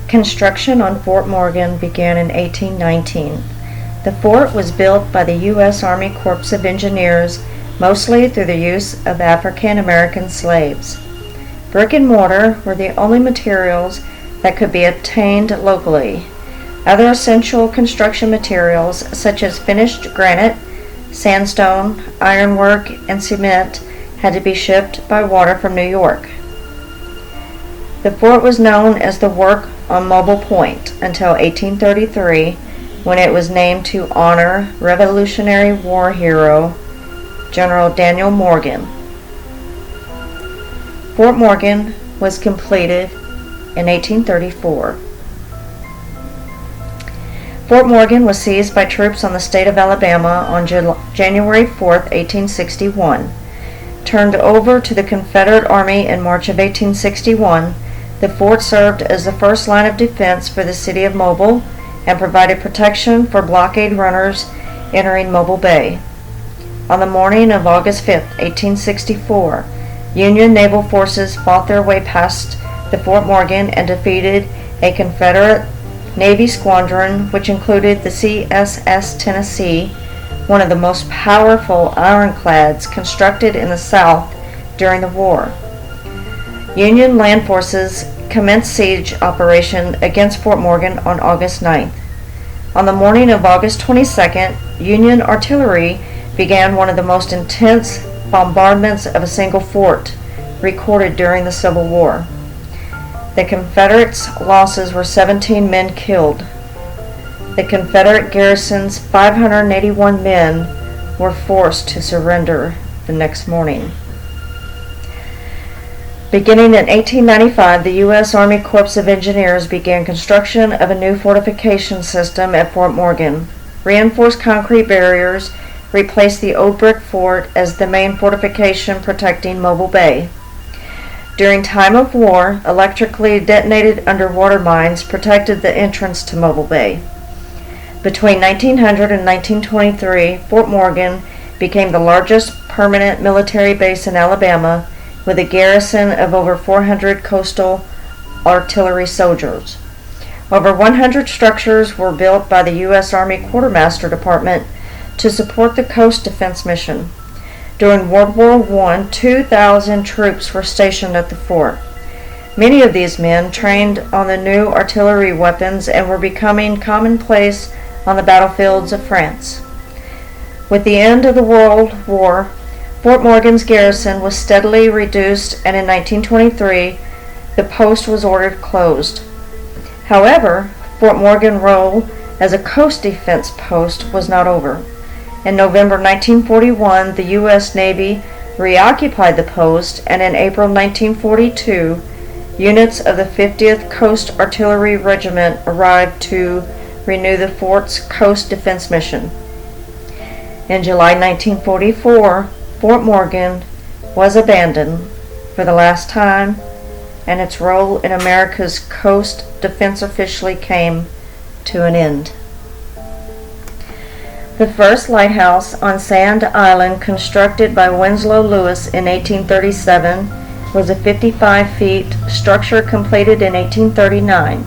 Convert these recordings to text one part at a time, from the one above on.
Construction on Fort Morgan began in 1819. The fort was built by the U.S. Army Corps of Engineers, mostly through the use of African American slaves. Brick and mortar were the only materials that could be obtained locally. Other essential construction materials, such as finished granite, sandstone, ironwork, and cement, had to be shipped by water from New York. The fort was known as the Work on Mobile Point until 1833, when it was named to honor Revolutionary War hero General Daniel Morgan. Fort Morgan was completed in 1834. Fort Morgan was seized by troops on the state of Alabama on January 4, 1861. Turned over to the Confederate Army in March of 1861, the fort served as the first line of defense for the city of Mobile and provided protection for blockade runners entering Mobile Bay. On the morning of August 5, 1864, Union naval forces fought their way past the Fort Morgan and defeated a Confederate Navy squadron which included the CSS Tennessee, one of the most powerful ironclads constructed in the South during the war. Union land forces commenced siege operation against Fort Morgan on August 9th. On the morning of August 22nd, Union artillery began one of the most intense bombardments of a single fort recorded during the Civil War. The Confederates' losses were 17 men killed. The Confederate garrison's 581 men were forced to surrender the next morning. Beginning in 1895, the U.S. Army Corps of Engineers began construction of a new fortification system at Fort Morgan. Reinforced concrete barriers replaced the old brick fort as the main fortification protecting Mobile Bay. During time of war, electrically detonated underwater mines protected the entrance to Mobile Bay. Between 1900 and 1923, Fort Morgan became the largest permanent military base in Alabama, with a garrison of over 400 coastal artillery soldiers. Over 100 structures were built by the U.S. Army Quartermaster Department to support the coast defense mission. During World War I, 2,000 troops were stationed at the fort. Many of these men trained on the new artillery weapons and were becoming commonplace on the battlefields of France. With the end of the World War, Fort Morgan's garrison was steadily reduced, and in 1923, the post was ordered closed. However, Fort Morgan's role as a coast defense post was not over. In November 1941, the U.S. Navy reoccupied the post, and in April 1942, units of the 50th Coast Artillery Regiment arrived to renew the fort's coast defense mission. In July 1944, Fort Morgan was abandoned for the last time, and its role in America's coast defense officially came to an end. The first lighthouse on Sand Island, constructed by Winslow Lewis in 1837, was a 55-feet structure completed in 1839.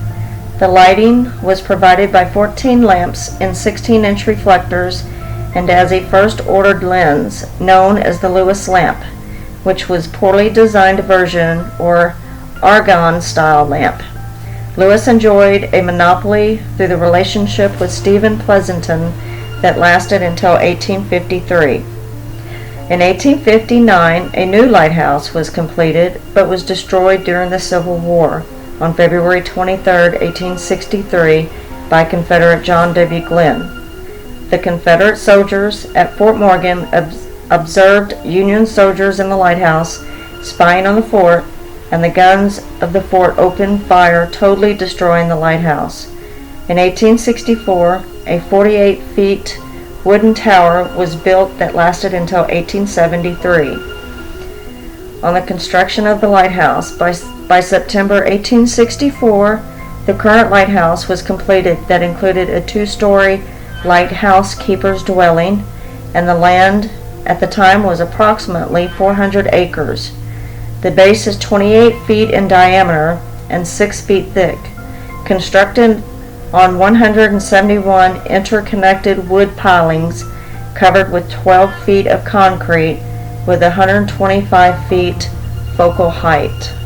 The lighting was provided by 14 lamps and 16-inch reflectors, and as a first-ordered lens known as the Lewis lamp, which was poorly designed version or Argon-style lamp. Lewis enjoyed a monopoly through the relationship with Stephen Pleasanton that lasted until 1853. In 1859, a new lighthouse was completed but was destroyed during the Civil War on February 23, 1863 by Confederate John W. Glenn. The Confederate soldiers at Fort Morgan observed Union soldiers in the lighthouse spying on the fort, and the guns of the fort opened fire, totally destroying the lighthouse. In 1864, a 48-feet wooden tower was built that lasted until 1873. On the construction of the lighthouse, by September 1864, the current lighthouse was completed that included a 2-story lighthouse keeper's dwelling, and the land at the time was approximately 400 acres. The base is 28 feet in diameter and 6 feet thick. constructed on 171 interconnected wood pilings covered with 12 feet of concrete with 125 feet focal height.